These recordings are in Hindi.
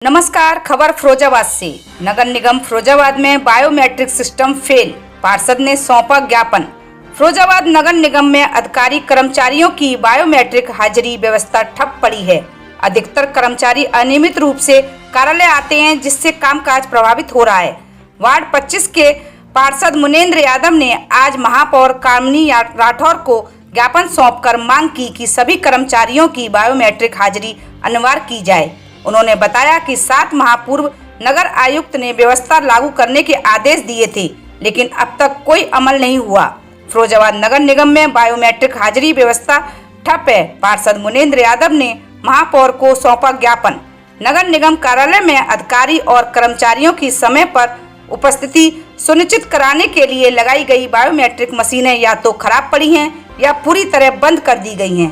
नमस्कार। खबर फिरोजाबाद से। नगर निगम फिरोजाबाद में बायोमेट्रिक सिस्टम फेल, पार्षद ने सौंपा ज्ञापन। फिरोजाबाद नगर निगम में अधिकारी कर्मचारियों की बायोमेट्रिक हाजिरी व्यवस्था ठप पड़ी है। अधिकतर कर्मचारी अनियमित रूप से कार्यालय आते हैं, जिससे कामकाज प्रभावित हो रहा है। वार्ड 25 के पार्षद मुनेंद्र यादव ने आज महापौर कामिनी राठौर को ज्ञापन सौंपकर मांग की कि सभी कर्मचारियों की बायोमेट्रिक हाजिरी अनिवार्य की जाए। उन्होंने बताया कि 7 माह पूर्व नगर आयुक्त ने व्यवस्था लागू करने के आदेश दिए थे, लेकिन अब तक कोई अमल नहीं हुआ। फिरोजाबाद नगर निगम में बायोमेट्रिक हाजिरी व्यवस्था ठप है। पार्षद मुनेंद्र यादव ने महापौर को सौंपा ज्ञापन। नगर निगम कार्यालय में अधिकारी और कर्मचारियों की समय पर उपस्थिति सुनिश्चित कराने के लिए लगाई गई बायोमेट्रिक मशीनें या तो खराब पड़ी हैं या पूरी तरह बंद कर दी गई हैं,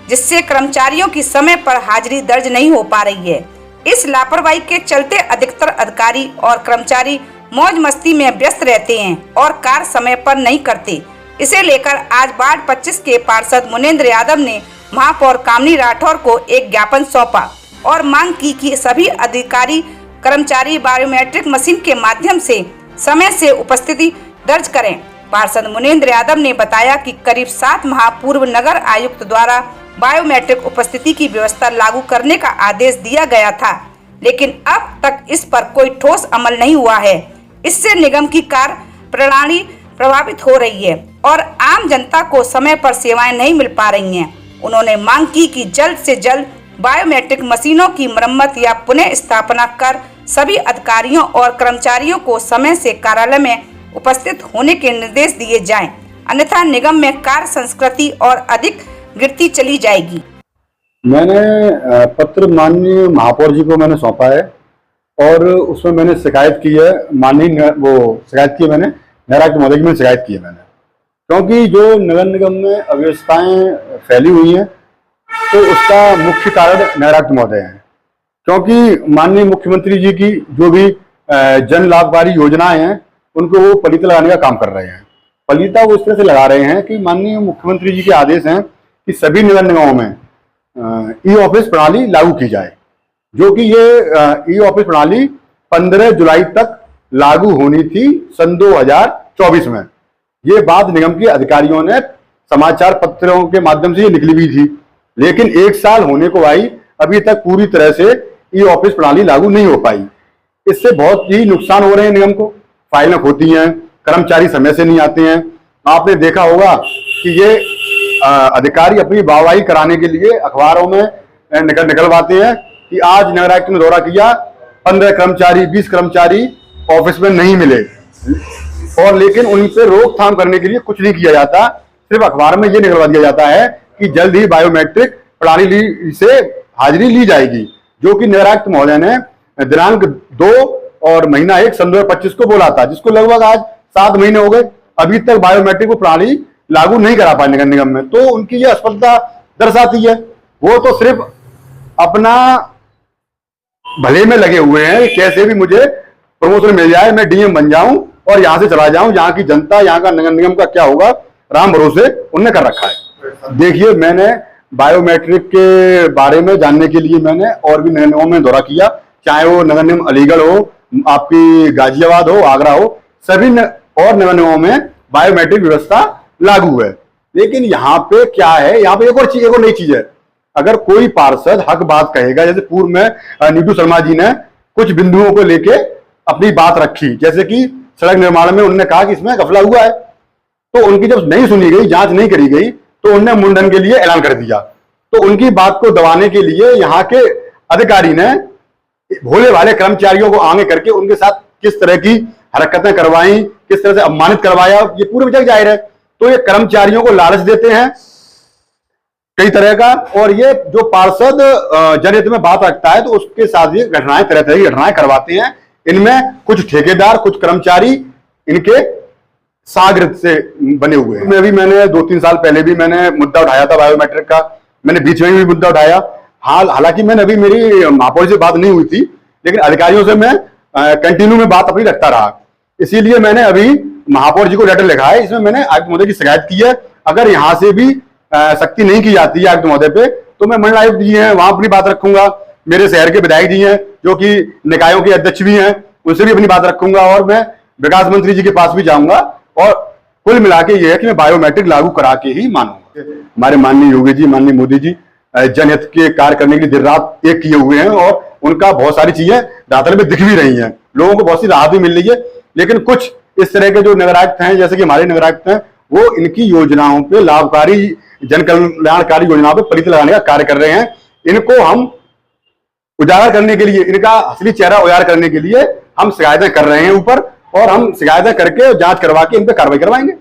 जिससे कर्मचारियों की समय पर हाजिरी दर्ज नहीं हो पा रही है। इस लापरवाही के चलते अधिकतर अधिकारी और कर्मचारी मौज मस्ती में व्यस्त रहते हैं और कार्य समय पर नहीं करते। इसे लेकर आज वार्ड 25 के पार्षद मुनेंद्र यादव ने महापौर कामिनी राठौर को एक ज्ञापन सौंपा और मांग की कि सभी अधिकारी कर्मचारी बायोमेट्रिक मशीन के माध्यम से समय से उपस्थिति दर्ज करें। पार्षद मुनेंद्र यादव ने बताया कि करीब 7 माह पूर्व नगर आयुक्त द्वारा बायोमेट्रिक उपस्थिति की व्यवस्था लागू करने का आदेश दिया गया था, लेकिन अब तक इस पर कोई ठोस अमल नहीं हुआ है। इससे निगम की कार्य प्रणाली प्रभावित हो रही है और आम जनता को समय पर सेवाएं नहीं मिल पा रही हैं। उन्होंने मांग की कि जल्द से जल्द बायोमेट्रिक मशीनों की मरम्मत या पुनः स्थापना कर सभी अधिकारियों और कर्मचारियों को समय से कार्यालय में उपस्थित होने के निर्देश दिए जाएं, अन्यथा निगम में कार्य संस्कृति और अधिक गिरती चली जाएगी। मैंने पत्र माननीय महापौर जी को मैंने सौंपा है और उसमें मैंने शिकायत की है। मैंने नगर आयुक्त महोदय की मैंने शिकायत की है क्योंकि जो नगर निगम में अव्यवस्थाएं फैली हुई हैं तो उसका मुख्य कारण नगर आयुक्त महोदय हैं, क्योंकि माननीय मुख्यमंत्री जी की जो भी जन लाभकारी योजनाएं हैं उनको वो पलीता लगाने का काम कर रहे हैं। पलीता वो इस तरह से लगा रहे हैं कि माननीय मुख्यमंत्री जी के आदेश हैं कि सभी नगर निगमों में ई ऑफिस प्रणाली लागू की जाए, जो कि ये ई ऑफिस प्रणाली 15 जुलाई तक लागू होनी थी सन 2024 में। ये बात निगम के अधिकारियों ने समाचार पत्रों के माध्यम से ये निकली हुई थी, लेकिन 1 साल होने को आई, अभी तक पूरी तरह से ई ऑफिस प्रणाली लागू नहीं हो पाई। इससे बहुत ही नुकसान हो रहे हैं निगम को। फाइलें होती हैं, कर्मचारी समय से नहीं आते हैं। आपने देखा होगा कि ये अधिकारी अपनी वाहवाही कराने के लिए अखबारों में निकलवाते हैं कि आज नगर आयुक्त ने दौरा किया, 15 कर्मचारी 20 कर्मचारी ऑफिस में नहीं मिले, और लेकिन उन पे रोकथाम करने के लिए कुछ नहीं किया जाता। सिर्फ अखबार में ये निकलवा दिया जाता है कि जल्द ही बायोमेट्रिक प्रणाली से हाजिरी ली जाएगी, जो कि नगर आयुक्त महोदय ने दिनांक 2 और महीना 1 सन 2025 को बोला था, जिसको लगभग आज 7 महीने हो गए, अभी तक बायोमेट्रिक प्रणाली लागू नहीं करा पाए नगर निगम में। तो उनकी यह असफलता दर्शाती है। वो तो सिर्फ अपना भले में लगे हुए हैं, कैसे भी मुझे प्रमोशन मिल जाए, मैं डीएम बन जाऊं और यहां से चला जाऊं। यहाँ की जनता, यहाँ का नगर निगम का क्या होगा, राम भरोसे उनने कर रखा है। देखिए, मैंने बायोमेट्रिक के बारे में जानने के लिए मैंने और भी नगर निगमों में दौरा किया, चाहे वो नगर निगम अलीगढ़ हो, आपकी गाजियाबाद हो, आगरा हो, सभी और नगर निगमों में बायोमेट्रिक व्यवस्था लागू है। लेकिन यहाँ पे क्या है, यहाँ पे एक और नई चीज है। अगर कोई पार्षद हक बात कहेगा, जैसे पूर्व में नीतू शर्मा जी ने कुछ बिंदुओं को लेके अपनी बात रखी, जैसे कि सड़क निर्माण में उन्होंने कहा कि इसमें घपला हुआ है, तो उनकी जब नहीं सुनी गई, जांच नहीं करी गई, तो उन्होंने मुंडन के लिए ऐलान कर दिया। तो उनकी बात को दबाने के लिए यहाँ के अधिकारी ने भोले भाले कर्मचारियों को आगे करके उनके साथ किस तरह की हरकतें करवाई, किस तरह से अपमानित करवाया, ये पूरे जग जाहिर है। तो ये कर्मचारियों को लालच देते हैं कई तरह का, और ये जो पार्षद जनहित में बात रखता है तो उसके साथ ये घटनाएं, तरह तरह की घटनाएं करवाते हैं। इनमें कुछ ठेकेदार, कुछ कर्मचारी इनके सागिर्द से बने हुए हैं। मैंने 2-3 साल पहले भी मैंने मुद्दा उठाया था बायोमेट्रिक का, मैंने बीच में भी मुद्दा उठाया। हालांकि मैंने अभी मेरी महापौर से बात नहीं हुई थी, लेकिन अधिकारियों से मैं कंटिन्यू में बात अपनी रखता रहा। इसीलिए मैंने अभी महापौर जी को लेटर लिखा है। इसमें मैंने आयुक्त महोदय की शिकायत की है। अगर यहाँ से भी सख्ती नहीं की जाती है आयुक्त महोदय पे, तो मैं मंडल आयुक्त जी हैं वहां अपनी बात रखूंगा। मेरे शहर के विधायक जी हैं, जो कि निकायों के अध्यक्ष भी हैं, उनसे भी अपनी बात रखूंगा और मैं विकास मंत्री जी के पास भी जाऊंगा। और कुल मिला के ये है कि मैं बायोमेट्रिक लागू करा के ही मानूंगा। हमारे माननीय योगी जी, माननीय मोदी जी जनहित के कार्य करने के लिए दिन रात एक किए हुए हैं और उनका बहुत सारी चीजें दातल में दिख भी रही हैं, लोगों को बहुत सी राहत भी मिल रही है। लेकिन कुछ इस तरह के जो नगर आयुक्त हैं, जैसे कि हमारे नगर आयुक्त हैं, वो इनकी योजनाओं पे, लाभकारी जन कल्याणकारी योजनाओं पे पलीत लगाने का कार्य कर रहे हैं। इनको हम उजागर करने के लिए, इनका असली चेहरा उजागर करने के लिए हम शिकायतें कर रहे हैं ऊपर, और हम शिकायतें करके जांच करवा के इन पे कार्रवाई करवाएंगे।